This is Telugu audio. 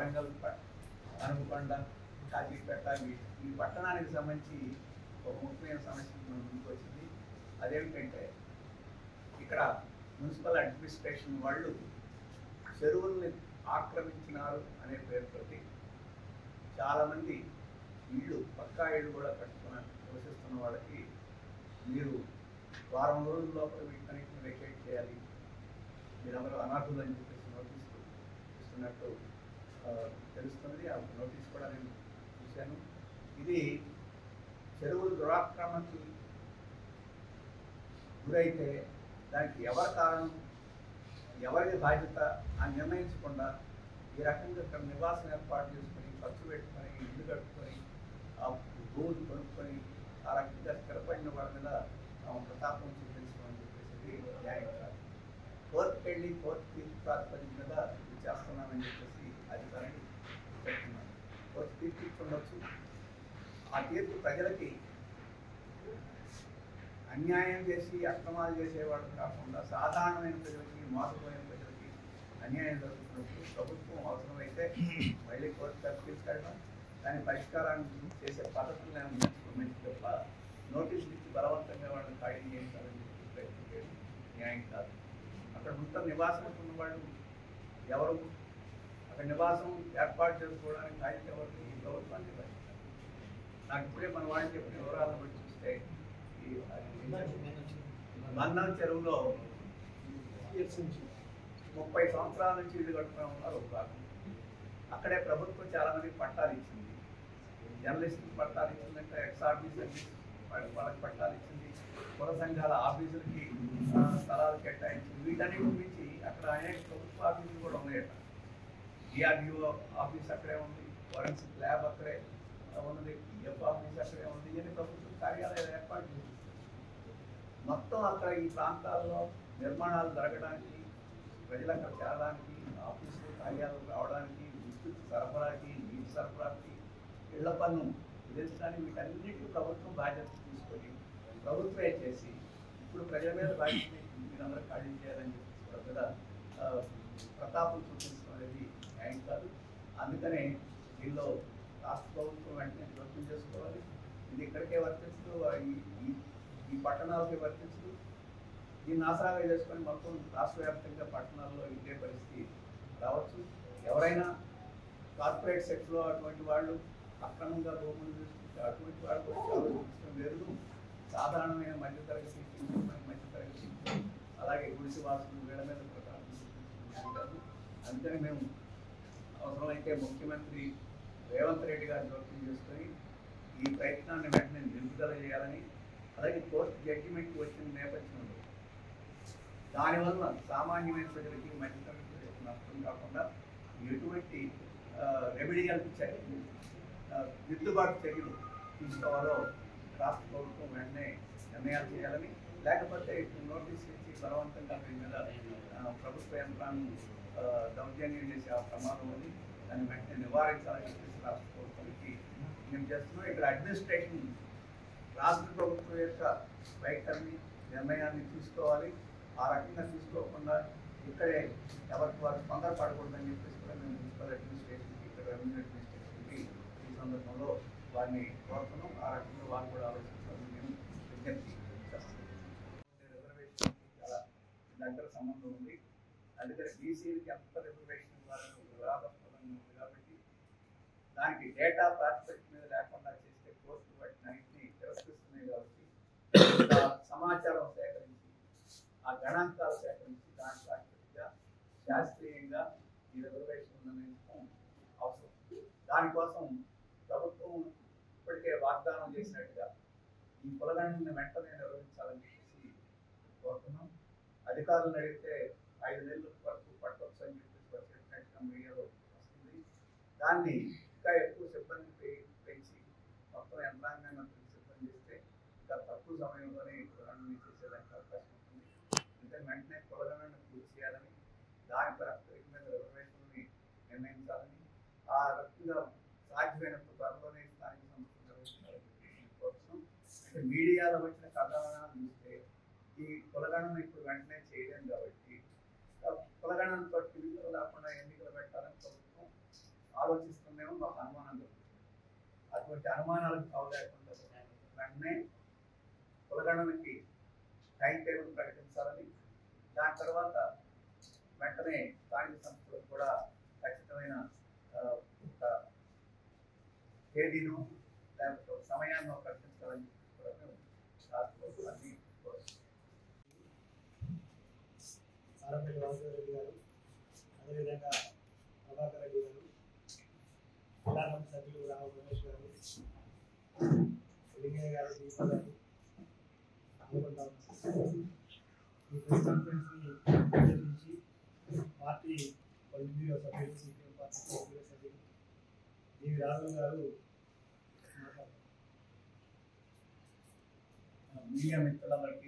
వరంగల్, హనుమకొండ, కాజీపేట ఈ పట్టణానికి సంబంధించి ఒక ముఖ్యమైన సమస్య మన ముందుకు వచ్చింది. అదేమిటంటే ఇక్కడ మున్సిపల్ అడ్మినిస్ట్రేషన్ వాళ్ళు చెరువుల్ని ఆక్రమించినారు అనే పేరుతోటి చాలామంది ఇళ్ళు, పక్కా ఇళ్ళు కూడా కట్టుకుని నివసిస్తున్న వాళ్ళకి మీరు వారం రోజుల లోపల వీటన్నిటిని వెకేట్ చేయాలి, మీరందరూ అనర్హులు అని చెప్పేసి నోటీసులు ఇస్తున్నట్టు తెలుస్తున్నది. ఆ నోటీస్ కూడా నేను చూశాను. ఇది చెరువులు దురాక్రమణకి గురైతే దానికి ఎవరి కారణం, ఎవరిది బాధ్యత అని నిర్ణయించకుండా ఈ రకంగా ఇక్కడ నివాసం ఏర్పాటు చేసుకొని, ఖర్చు పెట్టుకొని, ఇల్లు కట్టుకొని, ఆ భూములు కొనుక్కొని ఆ రకంగా స్థిరపడిన వాళ్ళ మీద ప్రతాపం చూపించడం అని చెప్పేసి న్యాయం కాదు. కోర్టుకి వెళ్ళి కోర్టు తీర్పు ప్రాతిపదిక మీద ఇది చేస్తున్నామని చెప్పేసి అధికారులు చెప్తున్నారు. కోర్టు తీర్పు ఇచ్చుండొచ్చు. ఆ తీర్పు ప్రజలకి అన్యాయం చేసి అక్రమాలు చేసేవాళ్ళు కాకుండా సాధారణమైన ప్రజలకి, మోసపోయిన ప్రజలకి అన్యాయం జరుగుతున్నప్పుడు ప్రభుత్వం అవసరమైతే మళ్ళీ కోర్టు తరపు తీసుకెళ్ళడం, దాని పరిష్కారాన్ని చేసే పద్ధతులను నేర్చుకోమని తప్ప నోటీసులు ఇచ్చి బలవంతంగా వాళ్ళని ఖాళీ చేయించాలని చెప్పి ప్రయత్నం చేయడం న్యాయం కాదు. అక్కడ మొత్తం నివాసం ఉన్న వాళ్ళు ఎవరు, అక్కడ నివాసం ఏర్పాటు చేసుకోవడానికి ఖాళీ ఎవరు, ఈ ప్రభుత్వాన్ని నాకు ఇప్పుడే మన వాళ్ళు చెప్పిన వివరాలను బట్టి చూస్తే ఈ బంధం చెరువులో 30 సంవత్సరాల నుంచి ఇల్లు కట్టుకుని ఉన్నారు ఒక భాగం. అక్కడే ప్రభుత్వం చాలా మందికి పట్టాలు ఇచ్చింది. జర్నలిస్టులకు పట్టాలు ఇచ్చిందంటే, ఎక్స్ఆర్బీ సర్వీస్ వాళ్ళకి పట్టాలు ఇచ్చింది, కుల సంఘాల ఆఫీసులకి స్థలాలు కేటాయించింది. వీటన్నిటి మించి అక్కడ అనేక ప్రభుత్వ ఆఫీసులు కూడా ఉన్నాయట. డిఆర్డిఓ ఆఫీస్ అక్కడే ఉంది, ఫోరెన్సిక్ ల్యాబ్ అక్కడే ఉన్నది, పిఎఫ్ ఆఫీస్ అక్కడే ఉంది. ఇవన్నీ ప్రభుత్వ కార్యాలయాలు ఏర్పాటు చేసింది. మొత్తం అక్కడ ఈ ప్రాంతాల్లో నిర్మాణాలు జరగడానికి, ప్రజలు అక్కడ చేరడానికి, ఆఫీసులు కార్యాలయాలు రావడానికి, విద్యుత్ సరఫరాకి, నీటి సరఫరాకి, ఇళ్ల పన్ను విధించడానికి వీటన్నిటికీ ప్రభుత్వం బాధ్యత తీసుకొని ప్రభుత్వమే చేసి ఇప్పుడు ప్రజల మీద బాధ్యత మీరందరూ ఖాళీ చేయాలని చెప్పేసి వాళ్ళ మీద ప్రతాపం చూపించడం అనేది న్యాయం కాదు. అందుకనే దీనిలో రాష్ట్ర ప్రభుత్వం వెంటనే జోక్యం చేసుకోవాలి. ఇది ఇక్కడికే వర్తిస్తూ ఈ పట్టణాలకి వర్తిస్తూ దీన్ని ఆసరాగా చేసుకొని మొత్తం రాష్ట్ర వ్యాప్తంగా పట్టణాల్లో ఇదే పరిస్థితి రావచ్చు. ఎవరైనా కార్పొరేట్ సెక్టర్లో అటువంటి వాళ్ళు అక్రమంగా భూములు తీసుకుంటే అటువంటి వాళ్ళు కూడా ఆలోచించడం వేరు. సాధారణమైన మధ్యతరగతి, మధ్యతరగతి అలాగే గుడిసి వాసులు వీళ్ళ మీద కాదు. అందుకని మేము అవసరమైతే ముఖ్యమంత్రి రేవంత్ రెడ్డి గారు జోక్యం చేసుకొని ఈ ప్రయత్నాన్ని వెంటనే నిలుపుదల చేయాలని, అలాగే కోర్టు జడ్జిమెంట్ వచ్చిన నేపథ్యంలో దానివల్ల సామాన్యమైన ప్రజలకి, మధ్యతరగతి ప్రజలకు నష్టం కాకుండా ఎటువంటి రెమెడియల్ చర్యలు, దిద్దుబాటు చర్యలు తీసుకోవాలో రాష్ట్ర ప్రభుత్వం వెంటనే నిర్ణయాలు చేయాలని, లేకపోతే నోటీస్ ఇచ్చి బలవంతంగా దీని మీద ప్రభుత్వ యంత్రాన్ని దౌర్జన్యం చేసే ఆ ప్రమాదం ఉంది. దాన్ని వెంటనే నివారించాలని చెప్పేసి రాష్ట్ర ప్రభుత్వానికి మేము చేస్తున్నాం. ఇక్కడ అడ్మినిస్ట్రేషన్ రాష్ట్ర ప్రభుత్వం యొక్క వైఖరిని, నిర్ణయాన్ని తీసుకోవాలి. ఆ రకంగా తీసుకోకుండా ఇక్కడే ఎవరికి వారు తొందరపడకూడదని చెప్పేసి కూడా మేము మున్సిపల్ అడ్మినిస్ట్రేషన్కి, ఇక్కడ రెవెన్యూ అడ్మినిస్ట్రేషన్కి ఈ సందర్భంలో వారిని కోరుతున్నాం. ఆ రకంగా వారు కూడా ఆలోచించాలని మేము విజ్ఞప్తి చేస్తున్నాం. రిజర్వేషన్కి చాలా దగ్గర సంబంధం ఉంది. అందుకని బీసీలకి ఎంత రిజర్వేషన్ ఇవ్వాలని ఒక వివాదాస్పదంగా ఉంది కాబట్టి దానికి డేటా ప్రాతిపదిక మీద లేకుండా చేస్తే కోర్టు వాటిని అన్నింటినీ తిరస్కరిస్తున్నాయి. కాబట్టి సమాచారం సేకరించి, ఆ గణాంకాలు సేకరించి దాని ప్రాతిపదికగా శాస్త్రీయంగా ఈ రిజర్వేషన్ నిర్ణయించడం అవసరం. దానికోసం ప్రభుత్వం ఇప్పటికే వాగ్దానం చేసినట్టుగా ఈ కులగణనని వెంటనే నిర్వహించాలని చెప్పేసి కోరుతున్నాం. అధికారులను అడిగితే 5 నెలల వరకు పట్టవచ్చు అని చెప్పేసి చెప్పినట్టుగా మీడియాలో వస్తుంది. దాన్ని ఇంకా ఎక్కువ సిబ్బంది పెంచి మొత్తం యంత్రాంగాన్ని సిబ్బంది చేస్తే ఇంకా తక్కువ సమయంలోనే కులగణన చేసేదానికి అవకాశం ఉంటుంది. అందుకని వెంటనే కులగణనను పూర్తి చేయాలని, దాని ప్రాతిపదిక మీద రిజర్వేషన్ని నిర్ణయించాలని, ఆ రకంగా సాధ్యమైనప్పుడు త్వరలోనే స్థానిక సంస్థలు నిర్వహించాలని కోరుతున్నాం. అంటే మీడియాలో వచ్చిన కథనాలను చూస్తే ఈ కులగణన ఇప్పుడు వెంటనే చేయలేం కాబట్టి కులగణనతో విలువలు లేకుండా ఎన్నికలు పెట్టాలని ప్రభుత్వం ఆలోచిస్తుందేమో మాకు అనుమానం దొరుకుతుంది. అటువంటి అనుమానాలకు తావు లేకుండా వెంటనే కులగణనకి టైం టేబుల్ ప్రకటించాలని, దాని తర్వాత వెంటనే స్థానిక సంస్థలకు కూడా ఖచ్చితమైన ఒక తేదీను లేకపోతే ఒక సమయాన్ని ప్రకటించాలని కూడా మేము అన్ని సారంపల్లి వాసుదేవరెడ్డి గారు, అదేవిధంగా ప్రభాకర్ రెడ్డి గారు, జిల్లా కమిటీ సభ్యులు రామ రమేష్ గారు, లింగయ్య గారు, దీప గారు అనుకుంటా ఈ ప్రెస్ కాన్ఫరెన్స్ని ఉద్దేశించి పార్టీ పొలిట్ సభ్యులు, సిపిఎం పార్టీ సభ్యులు జీవి రాఘవ్ గారు మీడియా మిత్రులందరికీ